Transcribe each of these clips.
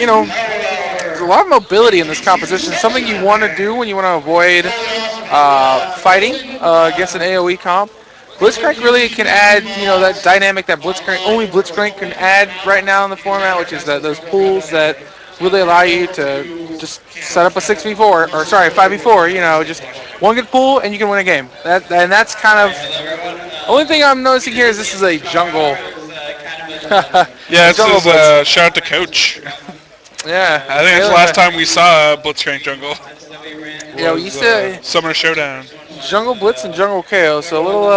there's a lot of mobility in this composition. Something you want to do when you want to avoid fighting against an AOE comp. Blitzcrank really can add, that dynamic that only Blitzcrank can add right now in the format, which is those pools that really allow you to just set up a 6v4, or sorry, 5v4. Just one good pool and you can win a game. That's kind of the only thing I'm noticing here is this is a jungle, Yeah, a this jungle is blitz. shout out to Coach. Yeah, I think that's the last time we saw Blitzcrank Jungle. we Was used to Summer Showdown. jungle blitz and jungle KO, so a little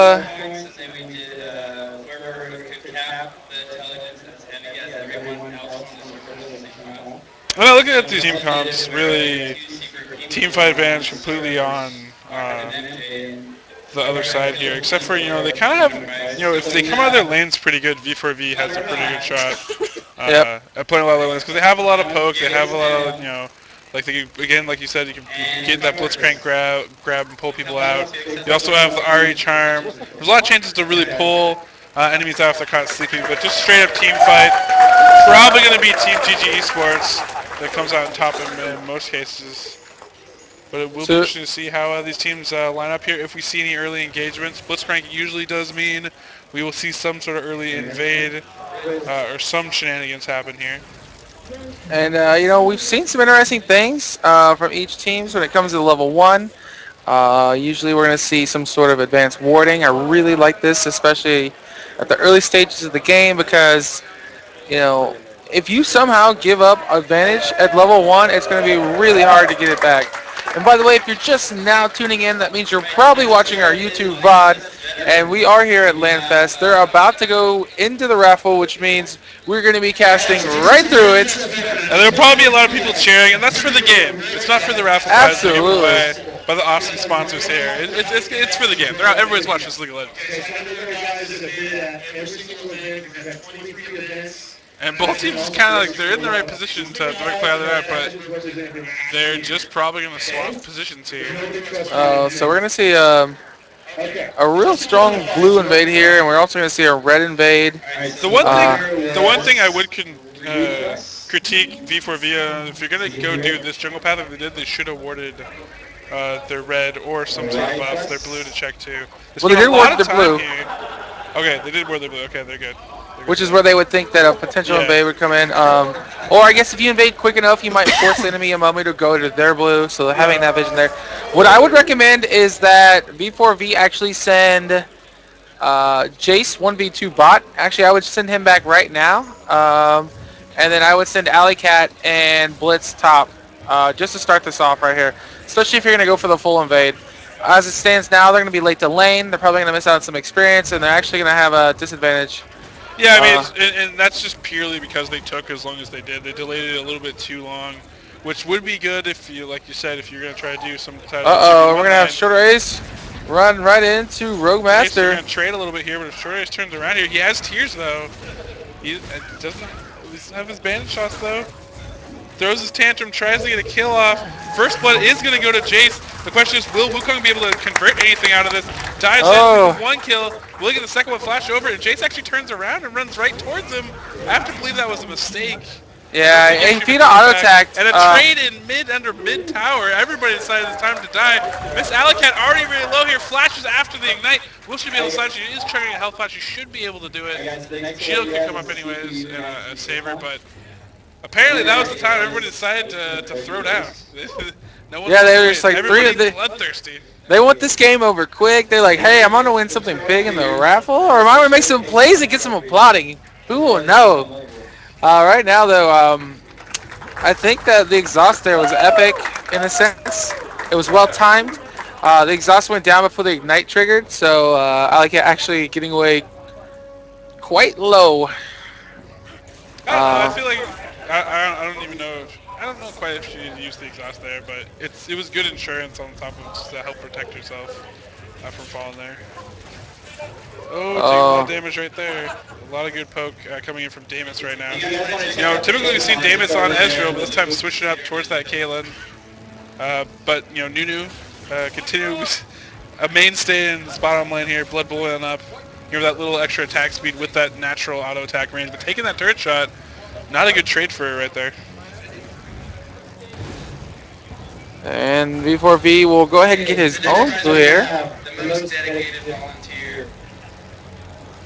Well, looking at these team comps, really team fight advantage completely on uh, the other side here. Except for they kind of have if they come out of their lanes pretty good, V4V has a pretty good shot yep. at putting a lot of lanes because they have a lot of poke, they have a lot of like again like you said you can get that blitzcrank grab and pull people out. You also have the RE charm. There's a lot of chances to really pull enemies out if they're caught sleeping, but just straight up team fight, probably going to be Team GGEsports that comes out on top in most cases. But it will be interesting to see how these teams line up here. If we see any early engagements, Blitzcrank usually does mean we will see some sort of early invade or some shenanigans happen here. And we've seen some interesting things from each team when it comes to level 1. Usually we're going to see some sort of advanced warding. I really like this, especially at the early stages of the game, because if you somehow give up advantage at level 1, it's going to be really hard to get it back. And by the way, if you're just now tuning in, that means you're probably watching our YouTube VOD, and we are here at Lanfest. They're about to go into the raffle, which means we're going to be casting right through it. And there'll probably be a lot of people cheering, and that's for the game. It's not for the raffle prize given by the awesome sponsors here. It's for the game. Everybody's watching this League of Legends. And both teams kind of they're in the right position to play out of that, but they're just probably going to swap positions here. So we're going to see a real strong blue invade here, and we're also going to see a red invade. The one thing I would critique V4V if you're going to go do this jungle path, if they did, they should have awarded their red or some sort of buff, their blue to check too. Well, they did award their blue. Here. Okay, they did award their blue. Okay, they're good. Which is where they would think that a potential invade would come in. Or I guess if you invade quick enough, you might force the enemy to go to their blue, so having that vision there. What I would recommend is that V4V actually send Jace 1v2 bot. Actually, I would send him back right now. And then I would send Alley Cat and Blitz top just to start this off right here. Especially if you're going to go for the full invade. As it stands now, they're going to be late to lane. They're probably going to miss out on some experience, and they're actually going to have a disadvantage. Yeah, I mean, and that's just purely because they took as long as they did. They delayed it a little bit too long, which would be good if you, like you said, if you're going to try to do some type of... we're going to have Short Ace run right into Rogue Master. We're going to trade a little bit here, but if Short Ace turns around here, he has tears, though. He doesn't have his bandage shots, though. Throws his tantrum, tries to get a kill off. First blood is going to go to Jace. The question is, will Wukong be able to convert anything out of this? Dives in with one kill. Will he get the second one flash over? And Jace actually turns around and runs right towards him. I have to believe that was a mistake. Yeah, and Fina auto-attacked. And a trade in under mid tower. Everybody decided it's time to die. Miss Alicat already really low here. Flashes after the ignite. Will she be able to slide? She is triggering a health flash. She should be able to do it. Shield could come up anyways and save her, but apparently that was the time everybody decided to throw down. No one they were just like bloodthirsty. They want this game over quick. They're like, hey, I'm going to win something big in the raffle, or am I going to make some plays and get some applauding? Who will know? Right now, though, I think that the exhaust there was epic in a sense. It was well timed. The exhaust went down before the ignite triggered, so I like it actually getting away quite low. I feel like I don't even know. I don't know quite if she used the exhaust there, but it was good insurance on top of just to help protect herself from falling there. Oh, taking a lot of damage right there. A lot of good poke coming in from Damus right now. Typically we've seen Damus on Ezreal, but this time switching up towards that Kaylin. But Nunu continues a mainstay in this bottom lane here. Blood boiling up. Give that little extra attack speed with that natural auto attack range, but taking that turret shot, not a good trade for her right there. And V4V will go ahead and get his own blue here. The most dedicated volunteer.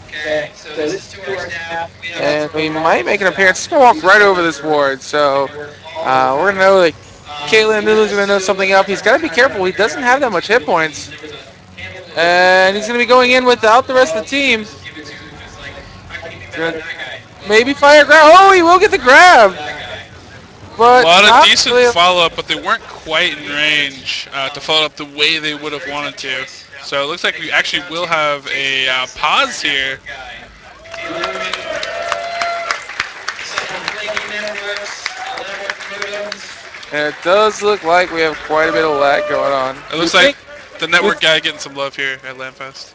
Okay, so this is to our staff. We have lots And of we remarkable might make an staff. appearance. He's going to walk Each right of over us this are board. So work all over the we're going to know map. that Caitlin We Lulu's have going to know two something up. He's got to be kind of careful. He doesn't have that much hit graphic teams. points. There was a handful of And he's going to be going in without the rest of the dogs that team. just give it to because like how can you be He's better gonna than that guy? maybe Well, fire grab. Oh, he will get the grab. that guy. A But lot of not decent really. follow-up, but they weren't quite in range to follow up the way they would have wanted to. So it looks like we actually will have a pause here. Dealing with some flaky networks, network modems. And it does look like we have quite a bit of lag going on. It You looks would like think, the you would, network guy getting some love here at Lanfest.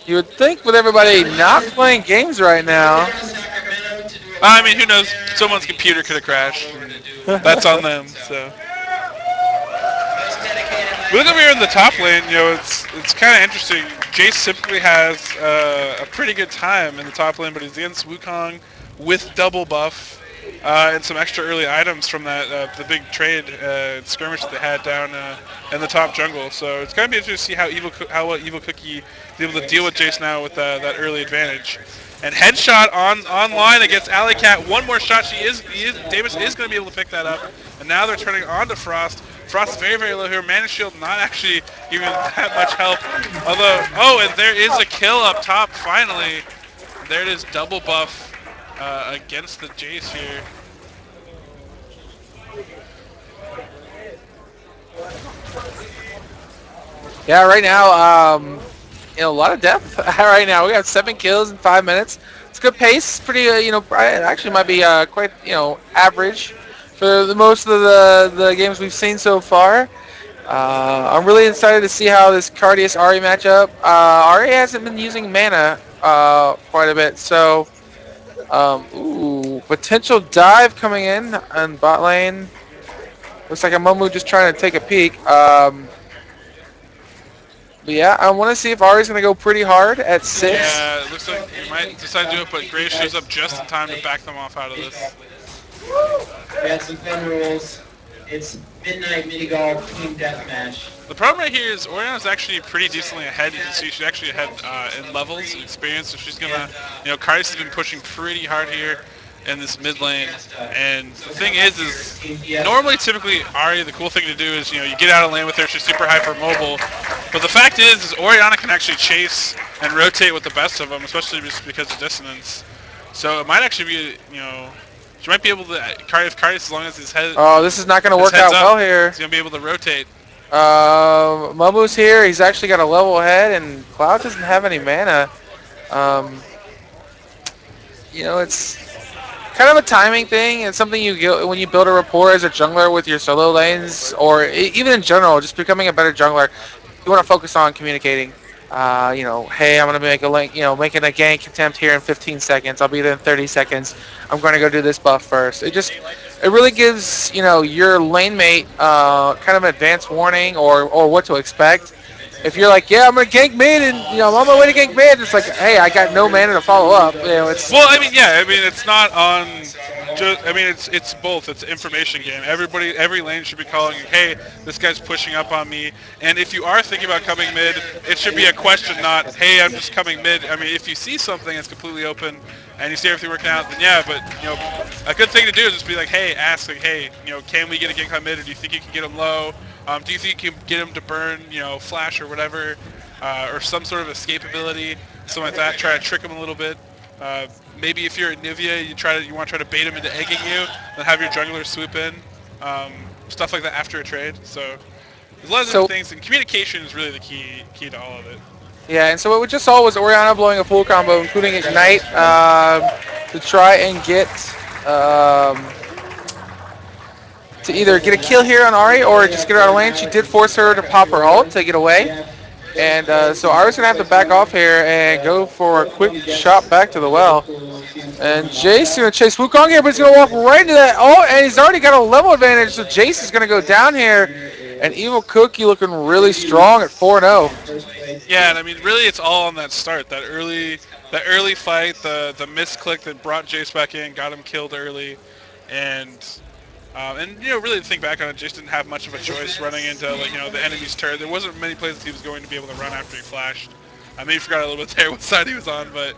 you would think with everybody not playing games right now. Down to Sacramento to do a I mean, who project knows? there. Someone's Maybe computer get could some have crashed. support to do That's on it. them. So, So most dedicated we look over Lanfest here in the top volunteer. lane. It's kind of interesting. Jace typically has a pretty good time in the top lane, but he's against Wukong with double buff and some extra early items from that the big trade skirmish that they had down in the top jungle. So it's gonna be interesting to see how well Evil Cookie is able to deal with Jace now with that early advantage. And headshot on online against Alley Cat. One more shot. Davis is going to be able to pick that up. And now they're turning on to Frost. Frost is very, very low here. Mana Shield not actually giving that much help. Although, oh, and there is a kill up top finally. There it is, double buff against the Jace here. Yeah, right now, a lot of depth right now. We got 7 kills in 5 minutes. It's good pace. Pretty, it actually might be quite, average for the most of the games we've seen so far. I'm really excited to see how this Cardias Ari matchup. Ari hasn't been using mana quite a bit, so potential dive coming in on bot lane. Looks like a Momu just trying to take a peek. But yeah, I want to see if Ari's going to go pretty hard at 6. Yeah, it looks like he might decide to do it, but Graves shows up just in time to back them off out of this. We had some fun rules. It's midnight mini golf team deathmatch. The problem right here is Oriana's actually pretty decently ahead. You can see she's actually ahead in levels and experience, so she's gonna, Kardis has been pushing pretty hard here in this mid lane. And the thing is normally, typically, Ari, the cool thing to do is, you get out of lane with her. She's super hyper mobile. But the fact is Oriana can actually chase and rotate with the best of them, especially just because of dissonance. So it might actually be, she might be able to, if Kardis, as long as his head, Oh, this is not going to his work out head's up, well here. he's gonna be able to rotate. Momu's here. He's actually got a level head, and Cloud doesn't have any mana. Um, it's kind of a timing thing. It's something you get when you build a rapport as a jungler with your solo lanes, or even in general, just becoming a better jungler. You want to focus on communicating. Hey, I'm gonna make a link. Making a gank attempt here in 15 seconds. I'll be there in 30 seconds. I'm gonna go do this buff first. It really gives your lane mate kind of advanced warning or what to expect. If you're like, yeah, I'm gonna gank mid, and I'm on my way to gank mid, it's like, hey, I got no mana to follow up. It's Well, I mean, yeah, I mean, it's not on. I mean, it's both. It's an information game. Every lane should be calling, hey, this guy's pushing up on me. And if you are thinking about coming mid, it should be a question, not, hey, I'm just coming mid. I mean, if you see something that's completely open and you see everything working out, then yeah. But a good thing to do is just be like, hey, ask, like, hey, can we get a gank on mid, or do you think you can get him low? Do you think you can get him to burn, flash or whatever, or some sort of escape ability, something like that? Try to trick him a little bit. Maybe if you're at Nivea, you want to try to bait him into egging you, then have your jungler swoop in, stuff like that after a trade. So there's a lot of different things, and communication is really the key to all of it. Yeah, and so what we just saw was Oriana blowing a full combo, including Ignite, to try and get to either get a kill here on Ari or just get her out of lane. She did force her to pop her ult to get away. And so Ari's going to have to back off here and go for a quick shot back to the well. And Jace going to chase Wukong here, but he's going to walk right into that. Oh, and he's already got a level advantage, so Jace is going to go down here. And Evil Cookie looking really strong at 4-0. Yeah, and I mean, really, it's all on that start, that early fight, the misclick that brought Jace back in, got him killed early, and And really to think back on it, Jace didn't have much of a choice running into the enemy's turret. There wasn't many places he was going to be able to run after he flashed. I maybe forgot a little bit there what side he was on, but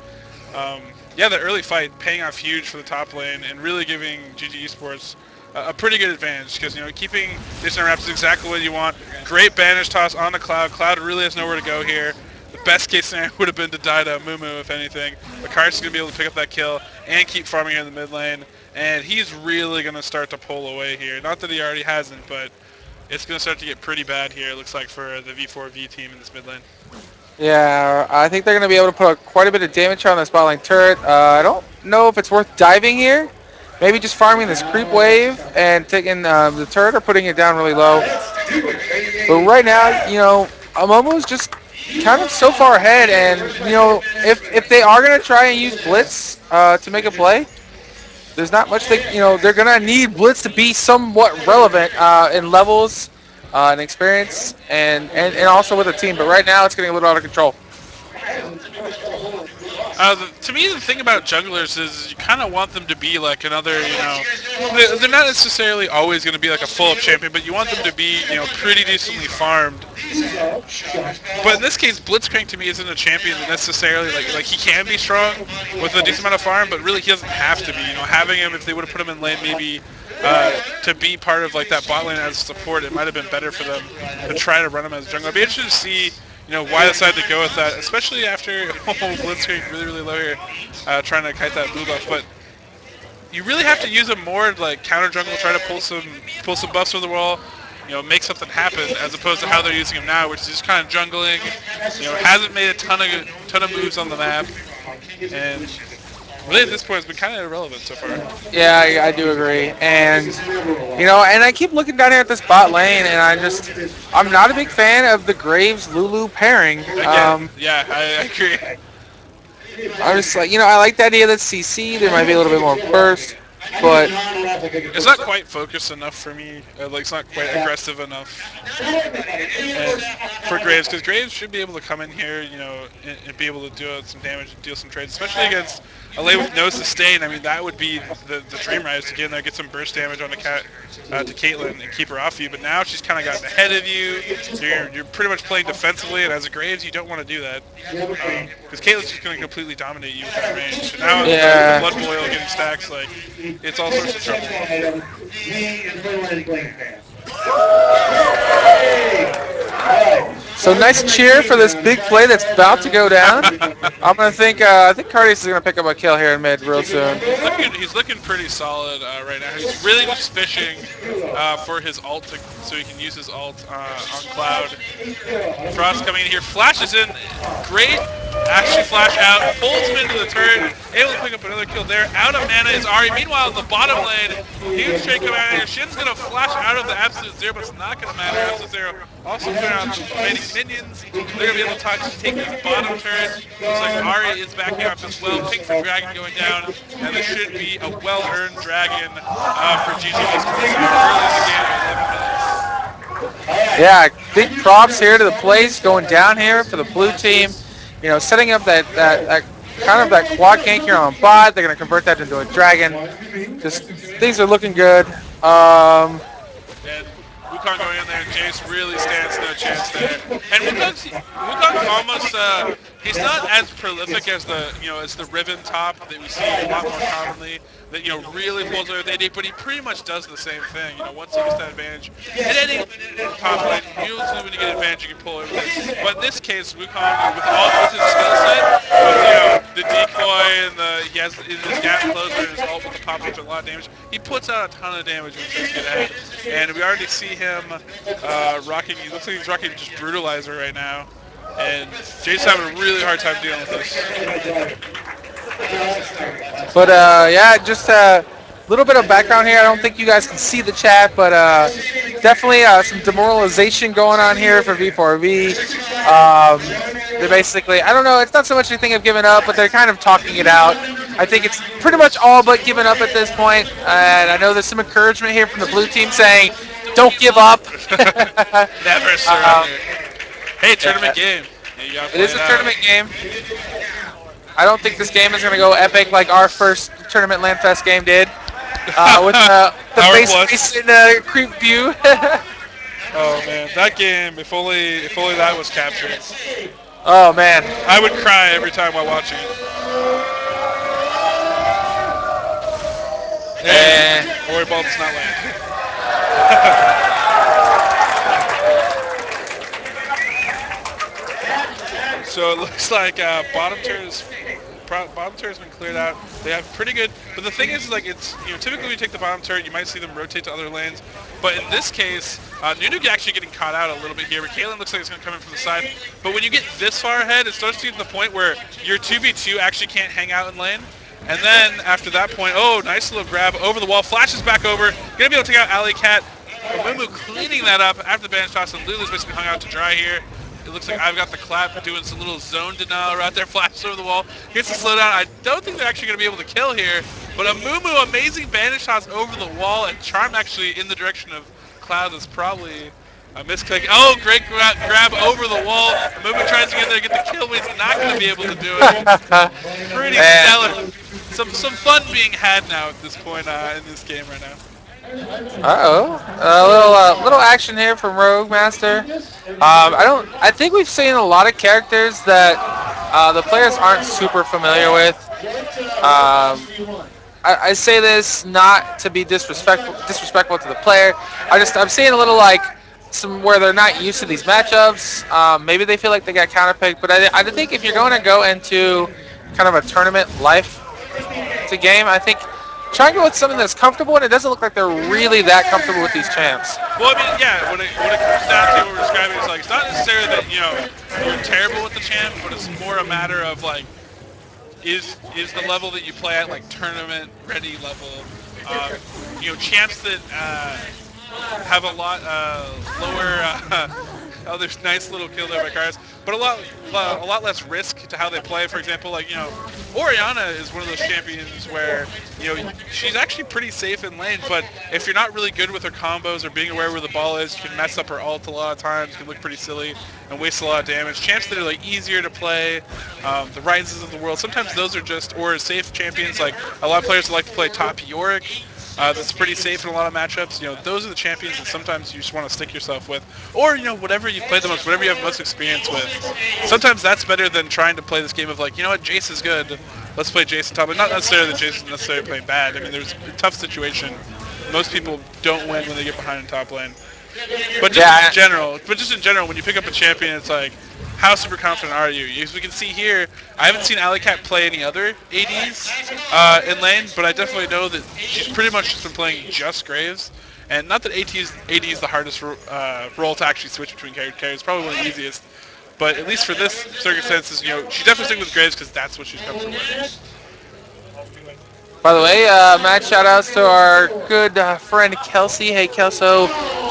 um, yeah, the early fight paying off huge for the top lane and really giving GG Esports a pretty good advantage because keeping Jason Raps is exactly what you want. Great banish toss on the Cloud. Cloud really has nowhere to go here. The best case scenario would have been to die to Mumu if anything. But Karthus is going to be able to pick up that kill and keep farming here in the mid lane. And he's really going to start to pull away here. Not that he already hasn't, but it's going to start to get pretty bad here, it looks like, for the V4V team in this mid lane. Yeah, I think they're going to be able to put quite a bit of damage on this bot lane turret. I don't know if it's worth diving here. Maybe just farming this creep wave and taking the turret or putting it down really low. But right now, Amomo's just kind of so far ahead, and if they are going to try and use Blitz to make a play, there's not much they're going to need Blitz to be somewhat relevant in levels and experience and also with a team. But right now, it's getting a little out of control. To me, the thing about junglers is you kind of want them to be like another, they're not necessarily always going to be like a full-up champion, but you want them to be, pretty decently farmed. But in this case, Blitzcrank to me isn't a champion that necessarily, like he can be strong with a decent amount of farm, but really he doesn't have to be. Having him, if they would have put him in lane, maybe to be part of like that bot lane as support, it might have been better for them to try to run him as a jungler. I'd be interested to see why they decided to go with that, especially after Blitzcrank really, really low here, trying to kite that blue buff. But you really have to use him more like counter jungle, try to pull some buffs from the wall, make something happen, as opposed to how they're using him now, which is just kind of jungling. Hasn't made a ton of moves on the map, and really at this point it's been kind of irrelevant so far. Yeah, I do agree. And and I keep looking down here at this bot lane, and I'm not a big fan of the Graves Lulu pairing. Again, yeah, I agree. I'm just like, I like the idea that CC, there might be a little bit more burst, but it's not quite focused enough for me. It's not quite aggressive enough and for Graves, because Graves should be able to come in here, and be able to do some damage and deal some trades, especially against a lane with no sustain. I mean, that would be the dream, right? Is to get in there, get some burst damage on to Caitlyn and keep her off you. But now she's kind of gotten ahead of you. You're pretty much playing defensively, and as a Graves, you don't want to do that because Caitlyn's just going to completely dominate you with that range. And now Yeah. with the Blood Boil getting stacks, like it's all sorts of trouble. So nice cheer for this big play that's about to go down. I think Cardius is gonna pick up a kill here in mid real soon. He's looking pretty solid right now. He's really just fishing for his ult, so he can use his ult on Cloud. Frost coming in here, flashes in, great. Actually flash out, pulls him into the turret, able to pick up another kill there. Out of mana is Ari. Meanwhile, in the bottom lane, huge trade coming out here. Shin's gonna flash out of the Absolute Zero, but it's not gonna matter. Absolute Zero also putting out the remaining minions. They're gonna be able to take this bottom turret. Looks like Ari is backing up as well. Pink for Dragon going down, and this should be a well-earned Dragon for GG Esports. Early in the game, 11 minutes. Yeah, big props here to the plays going down here for the blue team. Setting up that kind of that quad gank here on bot. They're gonna convert that into a dragon. Just things are looking good. And Wukong going in there, and Jace really stands no chance there. And Wukong's almost, he's not as prolific as the Riven top that we see a lot more commonly, that, really pulls over the AD, but he pretty much does the same thing, once he gets that advantage. At any top lane, usually when you get advantage, you can pull over this. But in this case, Wukong, with his skill set, with, the decoy and he has his gap closer and his ult with the pop ups a lot of damage, he puts out a ton of damage when he get ahead. And we already see him rocking, he looks like he's rocking just Brutalizer right now. And Jace's having a really hard time dealing with this. But yeah, just a little bit of background here. I don't think you guys can see the chat, but definitely some demoralization going on here for V4V. They're basically, I don't know, it's not so much a thing of giving up, but they're kind of talking it out. I think it's pretty much all but given up at this point. And I know there's some encouragement here from the blue team saying, don't give up. Never surrender. Hey, tournament game. It is a tournament game. I don't think this game is going to go epic like our first tournament Lanfest game did. with the Power base plus. race and creep view. Oh man, that game. If only that was captured. Oh man. I would cry every time while watching it. And And Ori ball does not land. So it looks like bottom turret's been cleared out. They have pretty good, but the thing is, like, it's typically when you take the bottom turret, you might see them rotate to other lanes, but in this case, Nunu actually getting caught out a little bit here. But Kalen looks like it's going to come in from the side. But when you get this far ahead, it starts to get to the point where your 2v2 actually can't hang out in lane. And then after that point, oh, nice little grab over the wall, flashes back over, gonna be able to take out Alley Cat. Mumu cleaning that up after the banish toss, and Lulu's basically hung out to dry here. It looks like I've got the clap doing some little zone denial right there, flashes over the wall. Gets the slowdown. I don't think they're actually going to be able to kill here, but a Mumu amazing banish toss over the wall, and Charm actually in the direction of Cloud is probably a misclick. Oh, great grab over the wall. Mumu tries to get there, get the kill, but he's not going to be able to do it. Pretty and stellar. Some fun being had now at this point in this game right now. little action here from Rogue Master. I think we've seen a lot of characters that the players aren't super familiar with. I say this not to be disrespectful to the player. I'm seeing a little like some where they're not used to these matchups. Maybe they feel like they got counterpicked, but I think if you're going to go into kind of a tournament life to game, I think try and go with something that's comfortable, and it doesn't look like they're really that comfortable with these champs. Well, I mean, yeah, when it comes down to what we're describing, it's like it's not necessarily that you're terrible with the champ, but it's more a matter of like is the level that you play at like tournament ready level. Champs that have a lot lower. Oh, there's nice little kill there by Cars, but a lot less risk to how they play. For example, like Oriana is one of those champions where she's actually pretty safe in lane, but if you're not really good with her combos or being aware where the ball is, you can mess up her ult a lot of times. Can look pretty silly and waste a lot of damage. Champs that are like easier to play, the Rises of the world. Sometimes those are just or safe champions. Like a lot of players like to play top Yorick. That's pretty safe in a lot of matchups. Those are the champions that sometimes you just want to stick yourself with. Or, whatever you've played the most, whatever you have most experience with. Sometimes that's better than trying to play this game of like, you know what, Jace is good. Let's play Jace on top. And not necessarily that Jace is necessarily playing bad. I mean, there's a tough situation. Most people don't win when they get behind in top lane. But just in general, when you pick up a champion, it's like, how super confident are you? As we can see here, I haven't seen Alley Cat play any other ADs in lane, but I definitely know that she's pretty much just been playing just Graves. And not that AD is the hardest role to actually switch between carries. It's probably one of the easiest. But at least for this circumstances, she's definitely sticking with Graves because that's what she's come from with. By the way, mad shout outs to our good friend Kelsey. Hey Kelso,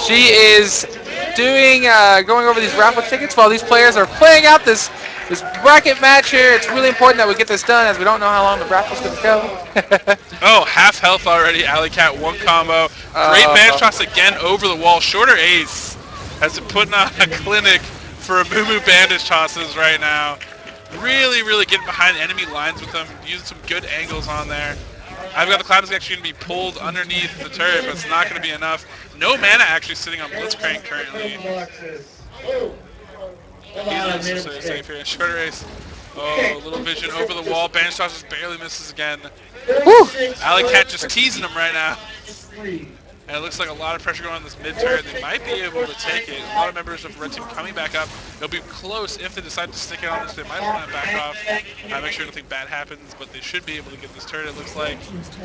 she is going over these raffle tickets while these players are playing out this bracket match here. It's really important that we get this done as we don't know how long the raffle's going to go. Oh, half health already. Alley Cat, one combo. Great banish toss again over the wall. Shorter ace has been putting on a clinic for Mumu bandage tosses right now. Really, really getting behind enemy lines with them. Using some good angles on there. I've got the clap is actually going to be pulled underneath the turret, but it's not going to be enough. No mana actually sitting on Blitzcrank currently. He's safe here. Shorter ace. Oh, little vision over the wall. Banish toss just barely misses again. Alley Cat just teasing him right now. And it looks like a lot of pressure going on this mid turret. They might be able to take it. A lot of members of the red team coming back up. They'll be close if they decide to stick it on this. They might want to back off. Make sure nothing bad happens, but they should be able to get this turret. It looks like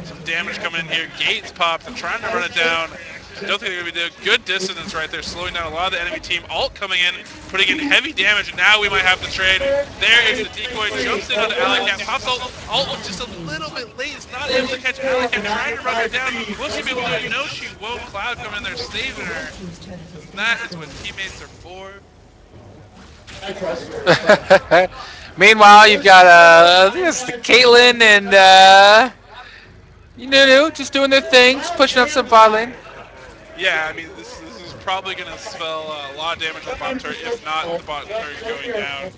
some damage coming in here. Gates popped. They're trying to run it down. I don't think they're going to be doing good dissonance right there, slowing down a lot of the enemy team. Ult coming in, putting in heavy damage, and now we might have the trade. There is the decoy, jumps in onto Alley Cat, pops ult. Ult just a little bit late, is not able to catch Alley Cat, trying to run her down. Will she be able to do it? No, she won't. Cloud coming in there, saving her. And that is what teammates are for. Meanwhile, you've got this the Caitlyn and Nunu just doing their things, pushing up some bot lane. Yeah, I mean, this is probably going to spell a lot of damage on the bot turret, if not the bot turret going down.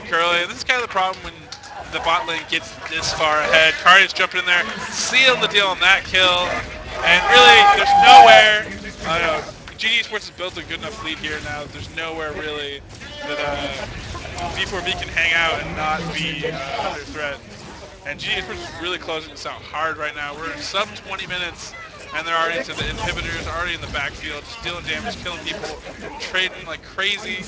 Curly, and this is kind of the problem when the bot lane gets this far ahead. Cardi's jumping in there, sealing the deal on that kill. And really, there's nowhere. I don't know. GGEsports has built a good enough lead here now. There's nowhere really that V4V can hang out and not be under threat. And GGEsports is really closing this out hard right now. We're sub 20 minutes, and they're already into the inhibitors, already in the backfield, just dealing damage, killing people, trading like crazy.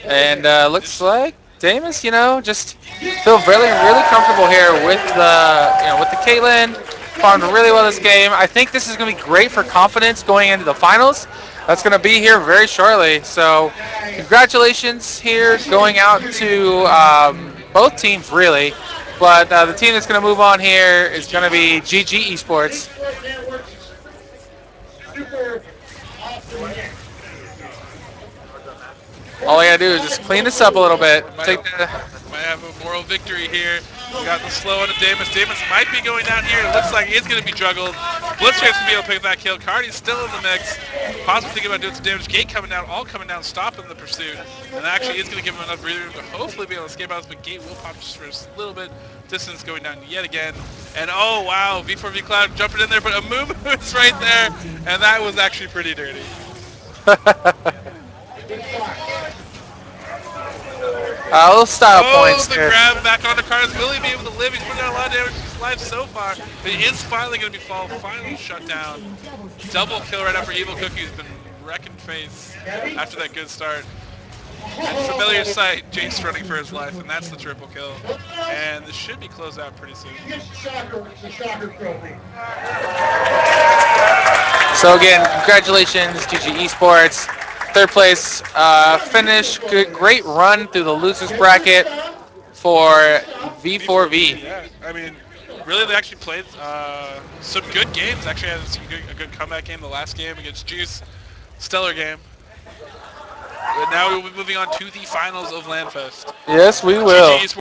And looks like Damus, just feel really comfortable here with the Caitlyn. Farmed really well this game. I think this is going to be great for confidence going into the finals. That's going to be here very shortly. So, congratulations here going out to both teams really. But the team that's going to move on here is going to be GG Esports. All I gotta do is just clean this up a little bit. Take the. Might have a moral victory here. We got the slow on to Damus. Damus might be going down here. It looks like it's going to be juggled. Blitzchang's going to be able to pick that kill. Cardi's still in the mix. Possibly thinking about doing some damage. Gate coming down, all coming down, stopping the pursuit. And actually is going to give him enough breathing room to hopefully be able to escape out. But Gate will pop just for a little bit. Distance going down yet again. And oh wow, V4V Cloud jumping in there, but Amumu is right there. And that was actually pretty dirty. Little style points the there. grab back onto Carlos. Will he be able to live? He's putting out a lot of damage to his life so far. But he is finally going to be final shutdown. Double kill right after Evil Cookie's been wrecking face after that good start. And familiar sight, Jace running for his life, and that's the triple kill. And this should be closed out pretty soon. So again, congratulations to GG Esports. Third place finish. Great run through the losers bracket for V4V. Yeah, I mean, really they actually played some good games. Actually had a good comeback game the last game against Juice. Stellar game. But now we'll be moving on to the finals of Lanfest. Yes, we will. GG